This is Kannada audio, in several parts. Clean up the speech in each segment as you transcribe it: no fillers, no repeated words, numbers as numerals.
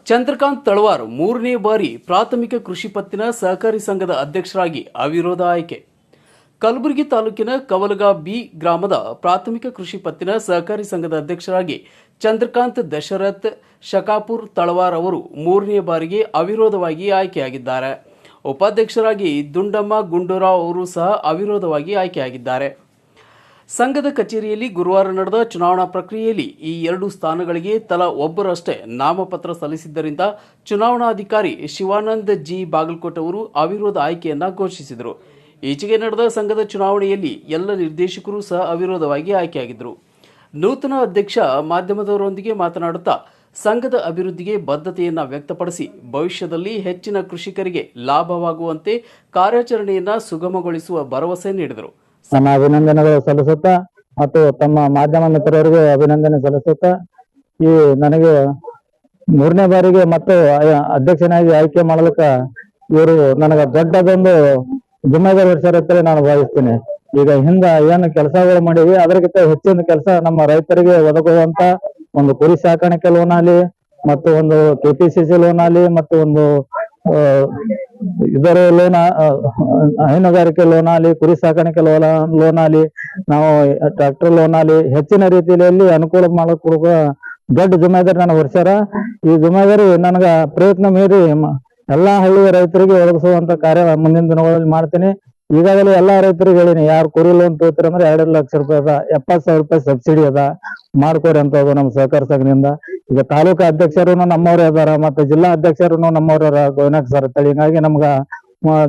ಚಂದ್ರಕಾಂತ್ ತಳವಾರ್ ಮೂರನೇ ಬಾರಿ ಪ್ರಾಥಮಿಕ ಕೃಷಿ ಪತ್ತಿನ ಸಹಕಾರಿ ಸಂಘದ ಅಧ್ಯಕ್ಷರಾಗಿ ಅವಿರೋಧ ಆಯ್ಕೆ. ಕಲಬುರಗಿ ತಾಲೂಕಿನ ಕವಲಗಾ ಬಿ ಗ್ರಾಮದ ಪ್ರಾಥಮಿಕ ಕೃಷಿ ಪತ್ತಿನ ಸಹಕಾರಿ ಸಂಘದ ಅಧ್ಯಕ್ಷರಾಗಿ ಚಂದ್ರಕಾಂತ್ ದಶರಥ್ ಶಕಾಪುರ್ ತಳವಾರ್ ಅವರು ಮೂರನೇ ಬಾರಿಗೆ ಅವಿರೋಧವಾಗಿ ಆಯ್ಕೆಯಾಗಿದ್ದಾರೆ. ಉಪಾಧ್ಯಕ್ಷರಾಗಿ ದುಂಡಮ್ಮ ಗುಂಡೂರಾವ್ ಅವರು ಸಹ ಅವಿರೋಧವಾಗಿ ಆಯ್ಕೆಯಾಗಿದ್ದಾರೆ. ಸಂಘದ ಕಚೇರಿಯಲ್ಲಿ ಗುರುವಾರ ನಡೆದ ಚುನಾವಣಾ ಪ್ರಕ್ರಿಯೆಯಲ್ಲಿ ಈ ಎರಡು ಸ್ಥಾನಗಳಿಗೆ ತಲಾ ಒಬ್ಬರಷ್ಟೇ ನಾಮಪತ್ರ ಸಲ್ಲಿಸಿದ್ದರಿಂದ ಚುನಾವಣಾಧಿಕಾರಿ ಶಿವಾನಂದ್ ಜಿ ಬಾಗಲಕೋಟ್ ಅವರು ಅವಿರೋಧ ಆಯ್ಕೆಯನ್ನ ಘೋಷಿಸಿದರು. ಈಚೆಗೆ ನಡೆದ ಸಂಘದ ಚುನಾವಣೆಯಲ್ಲಿ ಎಲ್ಲ ನಿರ್ದೇಶಕರು ಸಹ ಅವಿರೋಧವಾಗಿ ಆಯ್ಕೆಯಾಗಿದ್ದರು. ನೂತನ ಅಧ್ಯಕ್ಷ ಮಾಧ್ಯಮದವರೊಂದಿಗೆ ಮಾತನಾಡುತ್ತಾ ಸಂಘದ ಅಭಿವೃದ್ಧಿಗೆ ಬದ್ಧತೆಯನ್ನು ವ್ಯಕ್ತಪಡಿಸಿ ಭವಿಷ್ಯದಲ್ಲಿ ಹೆಚ್ಚಿನ ಕೃಷಿಕರಿಗೆ ಲಾಭವಾಗುವಂತೆ ಕಾರ್ಯಾಚರಣೆಯನ್ನು ಸುಗಮಗೊಳಿಸುವ ಭರವಸೆ ನೀಡಿದರು. ನನ್ನ ಅಭಿನಂದನೆಗಳು ಸಲ್ಲಿಸುತ್ತಾ ಮತ್ತು ತಮ್ಮ ಮಾಧ್ಯಮ ಮಿತ್ರರಿಗೆ ಅಭಿನಂದನೆ ಸಲ್ಲಿಸುತ್ತಾ ಈ ನನಗೆ ಮೂರನೇ ಬಾರಿಗೆ ಮತ್ತು ಅಧ್ಯಕ್ಷನಾಗಿ ಆಯ್ಕೆ ಮಾಡಲಿಕ್ಕೆ ಇವರು ನನಗೆ ದೊಡ್ಡದೊಂದು ಜವಾಬ್ದಾರಿ ಹೊರಿಸಿರುತ್ತಾರೆ ನಾನು ಭಾವಿಸ್ತೀನಿ. ಈಗ ಹಿಂದ ಏನು ಕೆಲಸಗಳು ಮಾಡಿವಿ ಅದಕ್ಕಿಂತ ಹೆಚ್ಚಿನ ಕೆಲಸ ನಮ್ಮ ರೈತರಿಗೆ ಒದಗುವಂತ ಒಂದು ಕುರಿ ಸಾಕಾಣಿಕೆ ಲೋನ್ ಆಗಲಿ ಮತ್ತು ಒಂದು KPCC ಲೋನ್ ಆಗಲಿ ಮತ್ತು ಒಂದು ಇದರ ಲೋನ್ ಹೈನುಗಾರಿಕೆ ಲೋನ್ ಆಗಲಿ ಕುರಿ ಸಾಕಾಣಿಕೆ ಲೋನ್ ಆಗಲಿ ನಾವು ಟ್ರಾಕ್ಟರ್ ಲೋನ್ ಆಗಲಿ ಹೆಚ್ಚಿನ ರೀತಿಯಲ್ಲಿ ಅನುಕೂಲ ಮಾಡಿಕೊಡುವ ದೊಡ್ಡ ಜವಾಬ್ದಾರಿ ನಾನು ಹೊರಿಸ್ಯಾರ. ಈ ಜವಾಬ್ದಾರಿ ನನಗ ಪ್ರಯತ್ನ ಮೀರಿ ಎಲ್ಲಾ ಹಳ್ಳಿಯ ರೈತರಿಗೆ ಒದಗಿಸುವಂತ ಕಾರ್ಯ ಮುಂದಿನ ದಿನಗಳಲ್ಲಿ ಮಾಡ್ತೀನಿ. ಈಗಾಗಲೇ ಎಲ್ಲಾ ರೈತರಿಗೆ ಹೇಳಿನಿ, ಯಾರು ಕುರಿ ಲೋನ್ ತಗೋತೀರ ಅಂದ್ರೆ 2 ಲಕ್ಷ ರೂಪಾಯಿ ಅದ, 70,000 ರೂಪಾಯಿ ಸಬ್ಸಿಡಿ ಅದ, ಮಾಡ್ಕೊರಿ ಅಂತ ನಮ್ಮ ಸಹಕಾರ ಸಂಘದಿಂದ. ಈಗ ತಾಲೂಕು ಅಧ್ಯಕ್ಷರು ನಮ್ಮವರೇ ಅದಾರ ಮತ್ತು ಜಿಲ್ಲಾ ಅಧ್ಯಕ್ಷರು ನಮ್ಮವ್ರ ಗೋವಿನಾಕ್ ಸರ್ ಅಂತೇಳಿ. ಹಿಂಗಾಗಿ ನಮ್ಗ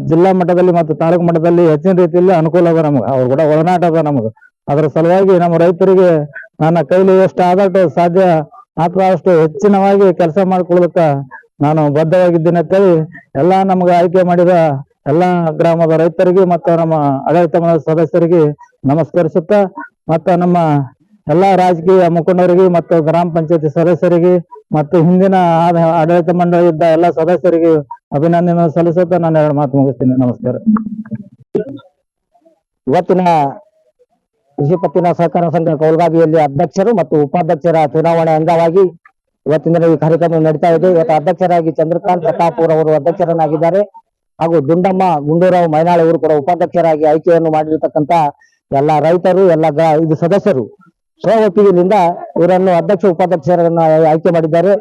ಜಿಲ್ಲಾ ಮಟ್ಟದಲ್ಲಿ ಮತ್ತು ತಾಲೂಕು ಮಟ್ಟದಲ್ಲಿ ಹೆಚ್ಚಿನ ರೀತಿಯಲ್ಲಿ ಅನುಕೂಲ ಅದ ನಮ್ಗೆ, ಅವ್ರು ಕೂಡ ಒಳನಾಟ ಅದ ನಮ್ಗೆ. ಅದ್ರ ಸಲುವಾಗಿ ನಮ್ಮ ರೈತರಿಗೆ ನನ್ನ ಕೈಲಿ ಎಷ್ಟು ಆದಷ್ಟು ಸಾಧ್ಯ ಮಾತ್ರ ಅಷ್ಟು ಹೆಚ್ಚಿನವಾಗಿ ಕೆಲಸ ಮಾಡ್ಕೊಳ್ಳೋದಕ್ಕ ನಾನು ಬದ್ಧವಾಗಿದ್ದೀನಿ ಅಂತೇಳಿ ಎಲ್ಲಾ ನಮ್ಗೆ ಆಯ್ಕೆ ಮಾಡಿದ ಎಲ್ಲಾ ಗ್ರಾಮದ ರೈತರಿಗೆ ಮತ್ತು ನಮ್ಮ ಆಡಳಿತ ಮಂಡಳಿ ಸದಸ್ಯರಿಗೆ ನಮಸ್ಕರಿಸುತ್ತಾ ಮತ್ತು ನಮ್ಮ ಎಲ್ಲಾ ರಾಜಕೀಯ ಮುಖಂಡರಿಗೆ ಮತ್ತು ಗ್ರಾಮ ಪಂಚಾಯತಿ ಸದಸ್ಯರಿಗೆ ಮತ್ತು ಹಿಂದಿನ ಆಡಳಿತ ಮಂಡಳಿ ಇದ್ದ ಎಲ್ಲಾ ಸದಸ್ಯರಿಗೆ ಅಭಿನಂದನೆ ಸಲ್ಲಿಸುತ್ತಾ ನಾನು 2 ಮಾತು ಮುಗಿಸ್ತೀನಿ. ನಮಸ್ಕಾರ. ಇವತ್ತಿನ ಕೃಷಿ ಪತ್ತಿನ ಸಹಕಾರ ಸಂಘ ಕೌಲ್ಗಾಬಿಯಲ್ಲಿ ಅಧ್ಯಕ್ಷರು ಮತ್ತು ಉಪಾಧ್ಯಕ್ಷರ ಚುನಾವಣೆ ಅಂಗವಾಗಿ ಇವತ್ತಿನ ಈ ಕಾರ್ಯಕ್ರಮ ನಡೀತಾ ಇದೆ. ಇವತ್ತು ಅಧ್ಯಕ್ಷರಾಗಿ ಚಂದ್ರಕಾಂತ್ ಶಕಾಪುರ್ ಅವರು ಅಧ್ಯಕ್ಷರನ್ನಾಗಿದ್ದಾರೆ ಹಾಗೂ ದುಂಡಮ್ಮ ಗುಂಡೂರಾವ್ ಮೈನಾಳ್ ಅವರು ಕೂಡ ಉಪಾಧ್ಯಕ್ಷರಾಗಿ ಆಯ್ಕೆಯನ್ನು ಮಾಡಿರ್ತಕ್ಕಂಥ ಎಲ್ಲ ರೈತರು ಇದು ಸದಸ್ಯರು ಒಪ್ಪಿಗೆಯಿಂದ ಇವರನ್ನು ಅಧ್ಯಕ್ಷ ಉಪಾಧ್ಯಕ್ಷರನ್ನ ಆಯ್ಕೆ ಮಾಡಿದ್ದಾರೆ.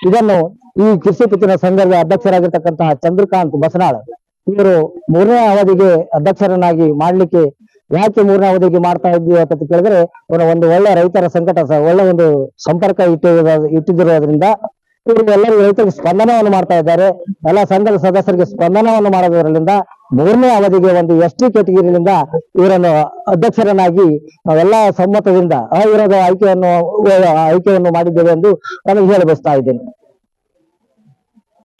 ಇದನ್ನು ಈ ಕೃಷಿ ಪತ್ತಿನ ಸಂಘದ ಅಧ್ಯಕ್ಷರಾಗಿರ್ತಕ್ಕಂತಹ ಚಂದ್ರಕಾಂತ್ ಬಸನಾಳ್ ಇವರು 3ನೇ ಅವಧಿಗೆ ಅಧ್ಯಕ್ಷರನ್ನಾಗಿ ಮಾಡ್ಲಿಕ್ಕೆ ಯಾಕೆ 3ನೇ ಅವಧಿಗೆ ಮಾಡ್ತಾ ಇದ್ದೀವಿ ಅಂತ ಕೇಳಿದ್ರೆ ಇವರ ಒಂದು ಒಳ್ಳೆ ರೈತರ ಸಂಕಟ ಒಳ್ಳೆ ಒಂದು ಸಂಪರ್ಕ ಇಟ್ಟಿರೋದ್ರಿಂದ ಇವರು ಎಲ್ಲರೂ ರೈತರಿಗೆ ಸ್ಪಂದನವನ್ನು ಮಾಡ್ತಾ ಇದ್ದಾರೆ. ಎಲ್ಲ ಸಂಘದ ಸದಸ್ಯರಿಗೆ ಸ್ಪಂದನವನ್ನು ಮಾಡೋದ್ರಿಂದ 3ನೇ ಅವಧಿಗೆ ಒಂದು ST ಕೆಟಗಿರಿಯಿಂದ ಇವರನ್ನು ಅಧ್ಯಕ್ಷರನ್ನಾಗಿ ನಾವೆಲ್ಲ ಸಮ್ಮತದಿಂದ ಅವಿರೋಧ ಆಯ್ಕೆಯನ್ನು ಮಾಡಿದ್ದೇವೆ ಎಂದು ನಾನು ಹೇಳಿ ಬಯಸ್ತಾ ಇದ್ದೇನೆ.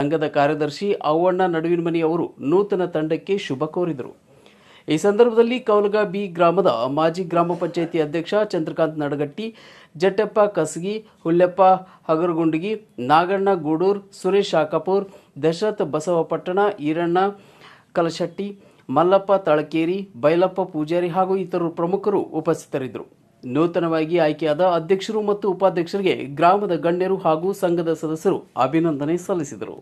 ಸಂಘದ ಕಾರ್ಯದರ್ಶಿ ಅವ್ವಣ್ಣ ನಡುವಿನಮನಿ ಅವರು ನೂತನ ತಂಡಕ್ಕೆ ಶುಭ ಕೋರಿದರು. ಈ ಸಂದರ್ಭದಲ್ಲಿ ಕವಲಗಾ ಬಿ ಗ್ರಾಮದ ಮಾಜಿ ಗ್ರಾಮ ಪಂಚಾಯಿತಿ ಅಧ್ಯಕ್ಷ ಚಂದ್ರಕಾಂತ್ ನಡಗಟ್ಟಿ, ಜಟ್ಟಪ್ಪ ಕಸಗಿ, ಹುಲ್ಲೆಪ್ಪ ಹಗರಗುಂಡಗಿ, ನಾಗಣ್ಣ ಗೂಡೂರ್, ಸುರೇಶ್ ಶಾಕಾಪುರ್, ದಶರಥ್ ಬಸವಪಟ್ಟಣ, ಈರಣ್ಣ ಕಲಶೆಟ್ಟಿ, ಮಲ್ಲಪ್ಪ ತಳಕೇರಿ, ಬೈಲಪ್ಪ ಪೂಜಾರಿ ಹಾಗೂ ಇತರರು ಪ್ರಮುಖರು ಉಪಸ್ಥಿತರಿದ್ದರು. ನೂತನವಾಗಿ ಆಯ್ಕೆಯಾದ ಅಧ್ಯಕ್ಷರು ಮತ್ತು ಉಪಾಧ್ಯಕ್ಷರಿಗೆ ಗ್ರಾಮದ ಗಣ್ಯರು ಹಾಗೂ ಸಂಘದ ಸದಸ್ಯರು ಅಭಿನಂದನೆ ಸಲ್ಲಿಸಿದರು.